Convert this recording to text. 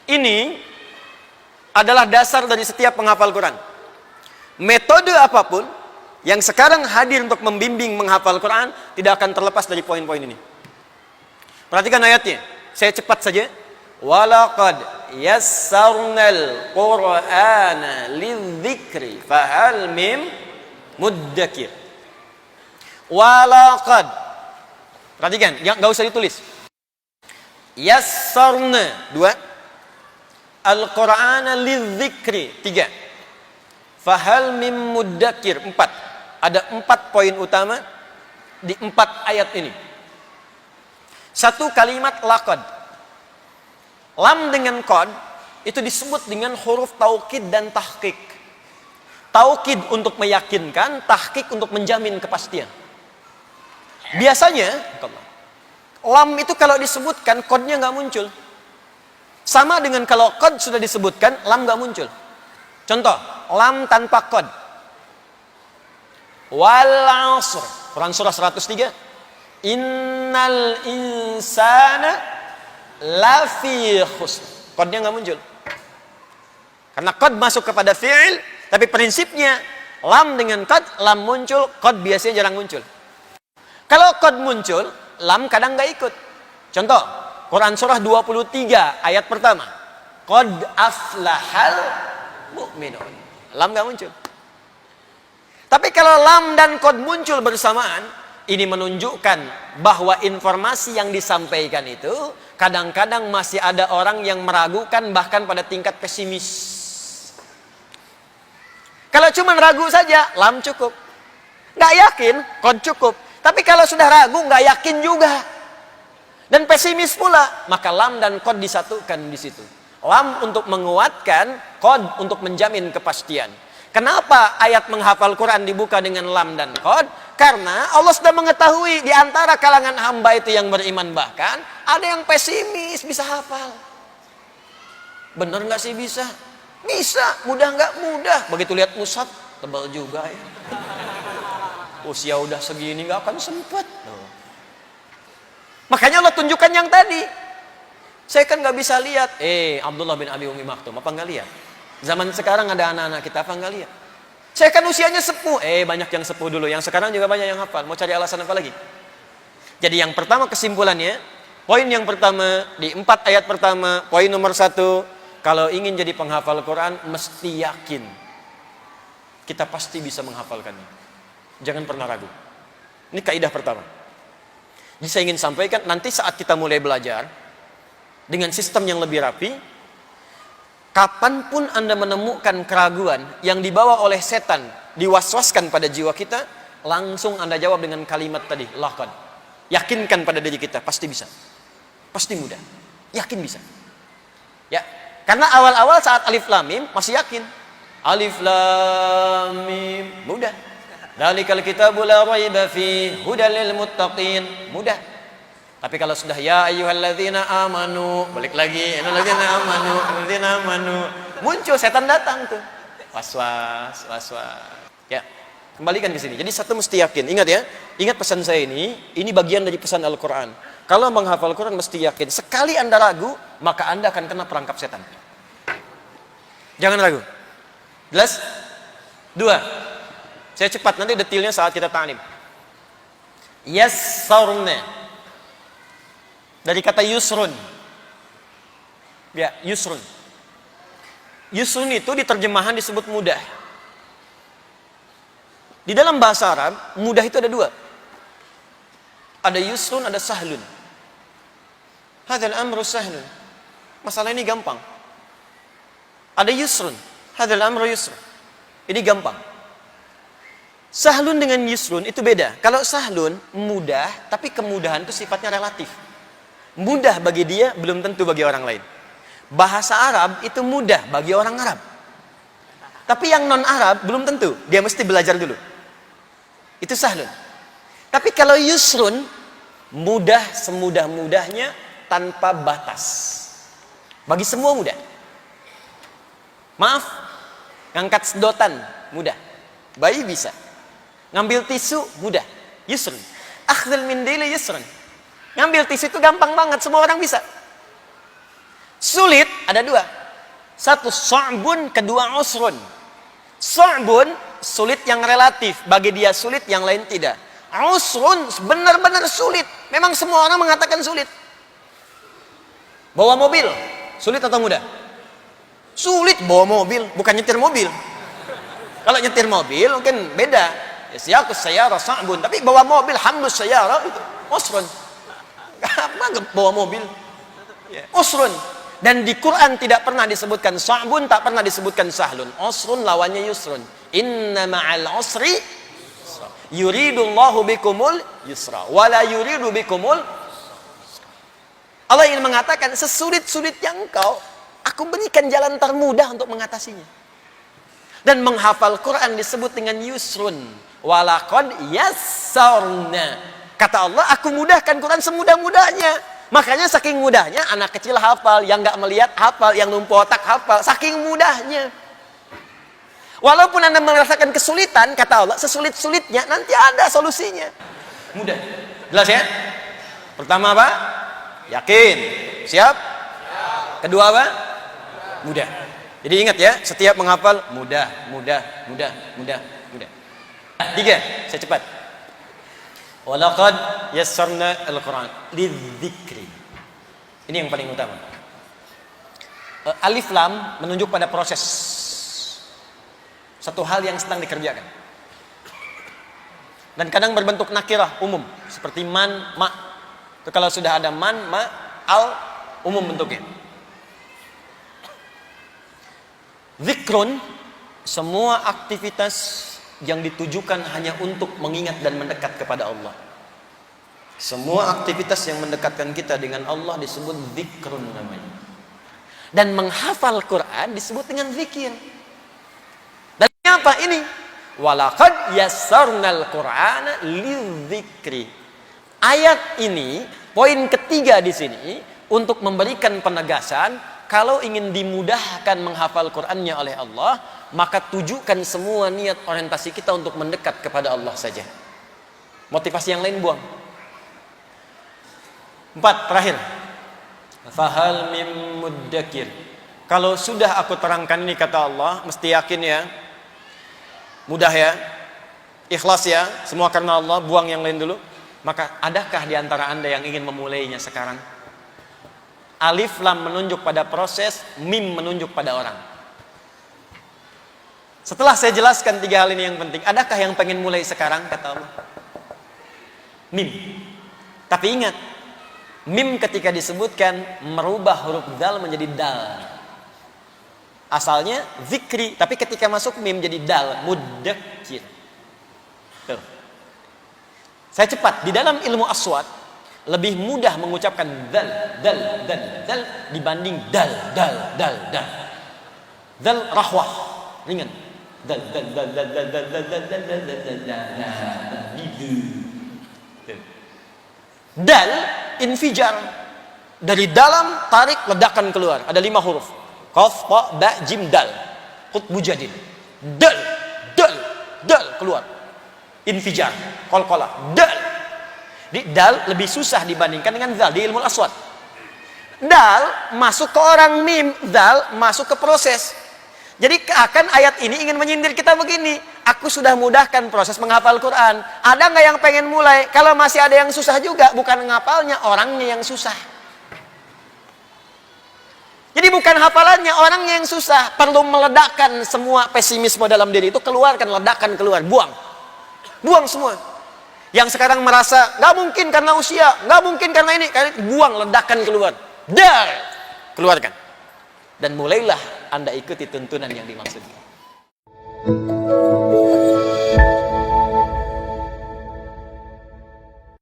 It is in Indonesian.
Ini adalah dasar dari setiap penghafal Quran. Metode apapun yang sekarang hadir untuk membimbing menghafal Quran tidak akan terlepas dari poin-poin ini. Perhatikan ayatnya. Saya cepat saja. Walaqad yassarnal Qur'ana lidzikri fahal mim muddakir. Walaqad. Perhatikan, enggak usah ditulis. Yassarna, 2. Al-Qur'ana lidzikri, 3. Fahal mim muddakir, 4. Ada 4 poin utama di 4 ayat ini. Satu, kalimat laqad. Lam dengan qad itu disebut dengan huruf taukid dan tahqiq. Taukid untuk meyakinkan, tahqiq untuk menjamin kepastian. Biasanya lam itu kalau disebutkan qadnya nggak muncul. Sama dengan kalau qad sudah disebutkan, lam nggak muncul. Contoh, lam tanpa qad. Wal 'asr, Quran surah 103. Innal insana lafi khusr. Qadnya nggak muncul. Karena qad masuk kepada fi'il, tapi prinsipnya lam dengan qad, lam muncul, qad biasanya jarang muncul. Kalau qad muncul, lam kadang nggak ikut. Contoh, Quran surah 23 ayat pertama. Qad aflahal mu'minun. Lam nggak muncul. Tapi kalau lam dan qad muncul bersamaan, ini menunjukkan bahwa informasi yang disampaikan itu kadang-kadang masih ada orang yang meragukan, bahkan pada tingkat pesimis. Kalau cuma ragu saja, lam cukup. Nggak yakin, qad cukup. Tapi kalau sudah ragu, nggak yakin juga, dan pesimis pula, maka lam dan qad disatukan di situ. Lam untuk menguatkan, qad untuk menjamin kepastian. Kenapa ayat menghafal Quran dibuka dengan lam dan qad? Karena Allah sudah mengetahui di antara kalangan hamba itu yang beriman, bahkan ada yang pesimis bisa hafal. Bener nggak sih bisa? Bisa. Mudah nggak? Mudah. Begitu lihat mushaf, tebal juga ya. Usia udah segini nggak akan sempet. Makanya Allah tunjukkan yang tadi. Saya kan nggak bisa lihat. Abdullah bin Abi Umi Maktum, apa nggak lihat? Zaman sekarang ada anak-anak kita, apa nggak lihat? Saya kan usianya sepuh. Banyak yang sepuh dulu. Yang sekarang juga banyak yang hafal. Mau cari alasan apa lagi? Jadi yang pertama kesimpulannya, poin yang pertama di 4 ayat pertama, poin nomor 1, kalau ingin jadi penghafal Quran, mesti yakin kita pasti bisa menghafalkannya. Jangan pernah ragu. Ini kaidah pertama. Jadi saya ingin sampaikan, nanti saat kita mulai belajar dengan sistem yang lebih rapi, kapanpun Anda menemukan keraguan yang dibawa oleh setan, diwaswaskan pada jiwa kita, langsung Anda jawab dengan kalimat tadi, laqad. Yakinkan pada diri kita, pasti bisa. Pasti mudah. Yakin bisa. Ya, karena awal-awal saat alif lam mim masih yakin. Alif lam mim, mudah. Dzalikal kitabu la raiba fihi hudal lil muttaqin, mudah. Tapi kalau sudah ya ayyuhalladzina amanu, balik lagi, alladzina amanu, muncul setan datang tuh. Waswas. Ya, kembalikan ke sini. Jadi satu mesti yakin. Ingat ya, ingat pesan saya ini bagian dari pesan Al-Qur'an. Kalau menghafal Quran mesti yakin. Sekali Anda ragu, maka Anda akan kena perangkap setan. Jangan ragu. Jelas? 2. Saya cepat, nanti detailnya saat kita ta'lim. Yassarna. Dari kata yusrun. Ya, yusrun. Yusrun itu di terjemahan disebut mudah. Di dalam bahasa Arab, mudah itu ada 2. Ada yusrun, ada sahlun. Hadzal amru sahlun. Masalah ini gampang. Ada yusrun. Hadzal amru yusrun. Ini gampang. Sahlun dengan yusrun itu beda. Kalau sahlun mudah, tapi kemudahan itu sifatnya relatif. Mudah bagi dia belum tentu bagi orang lain. Bahasa Arab itu mudah bagi orang Arab. Tapi yang non Arab belum tentu. Dia mesti belajar dulu. Itu sahlun. Tapi kalau yusrun, mudah semudah-mudahnya tanpa batas. Bagi semua mudah. Maaf, ngangkat sedotan mudah. Bayi bisa. Ngambil tisu mudah, yusrun. Akhdhul mindili yusrun. Ngambil tisu itu gampang banget, semua orang bisa. Sulit ada dua. Satu sa'bun, kedua usrun. Sa'bun sulit yang relatif, bagi dia sulit, yang lain tidak. Usrun benar-benar sulit. Memang semua orang mengatakan sulit. Bawa mobil, sulit atau mudah? Sulit bawa mobil, bukan nyetir mobil. Kalau nyetir mobil mungkin beda. Ya, siyakus sayyara sa'bun, tapi bawa mobil hamdus sayyara itu usrun. Apa bawa mobil? Usrun. Dan di Quran tidak pernah disebutkan sa'bun, tak pernah disebutkan sahlun. Usrun lawannya yusrun. Inna ma'al usri yuridullahu bikumul yusra wala yuridu bikumul. Allah ingin mengatakan, sesulit-sulitnya engkau, aku berikan jalan termudah untuk mengatasinya. Dan menghafal Quran disebut dengan yusrun. Walaqad yassarna. Kata Allah, aku mudahkan Quran semudah-mudahnya. Makanya saking mudahnya, anak kecil hafal, yang nggak melihat hafal, yang lumpuh otak hafal, saking mudahnya. Walaupun Anda merasakan kesulitan, kata Allah, sesulit-sulitnya nanti ada solusinya. Mudah. Jelas ya? Pertama apa? Yakin. Siap? Kedua apa? Mudah. Jadi ingat ya, setiap menghafal mudah. Tiga, saya cepat. Walaqad yassarna al-Quran lidzikri. Ini yang paling utama. Alif lam menunjuk pada proses. Satu hal yang sedang dikerjakan. Dan kadang berbentuk nakirah umum, seperti man, ma. Itu kalau sudah ada man, ma, al, umum bentuknya. Zikrun, semua aktivitas yang ditujukan hanya untuk mengingat dan mendekat kepada Allah. Semua aktivitas yang mendekatkan kita dengan Allah disebut zikrun namanya. Dan menghafal Quran disebut dengan zikir. Dan apa ini? Walaqad yassarnal Qur'ana lidzikri. Ayat ini, poin ketiga di sini, untuk memberikan penegasan, kalau ingin dimudahkan menghafal Qur'annya oleh Allah, maka tujukan semua niat orientasi kita untuk mendekat kepada Allah saja. Motivasi yang lain buang. 4, terakhir. Fahal mim muddakir. Kalau sudah aku terangkan ini, kata Allah, mesti yakin ya. Mudah ya. Ikhlas ya. Semua karena Allah, buang yang lain dulu. Maka adakah di antara Anda yang ingin memulainya sekarang? Alif lam menunjuk pada proses, mim menunjuk pada orang. Setelah saya jelaskan 3 hal ini yang penting, adakah yang pengen mulai sekarang, kata Allah? Mim. Tapi ingat, mim ketika disebutkan merubah huruf dal menjadi dal. Asalnya zikri, tapi ketika masuk mim jadi dal, muddakir. Tuh. Saya cepat, di dalam ilmu aswat lebih mudah mengucapkan dal dibanding dal. Dal rahwah, ringan. Dal. Dal infijar, dari dalam tarik ledakan keluar. Ada 5 huruf. Qaf, ta, ba, jim, dal. Qutbu jadid. Dal keluar. Infijar, qalqalah. Dal. Di dal lebih susah dibandingkan dengan zal di ilmu aswad. Dal masuk ke orang mim, zal masuk ke proses. Jadi akan ayat ini ingin menyindir kita begini. Aku sudah mudahkan proses menghafal Quran. Ada nggak yang pengen mulai? Kalau masih ada yang susah juga, bukan ngapalnya, orangnya yang susah. Jadi bukan hafalannya, orangnya yang susah. Perlu meledakkan semua pesimisme dalam diri itu, keluarkan, ledakan keluar, buang semua. Yang sekarang merasa nggak mungkin karena usia, nggak mungkin karena ini, buang, ledakan keluar, keluarkan. Dan mulailah Anda ikuti tuntunan yang dimaksudkan.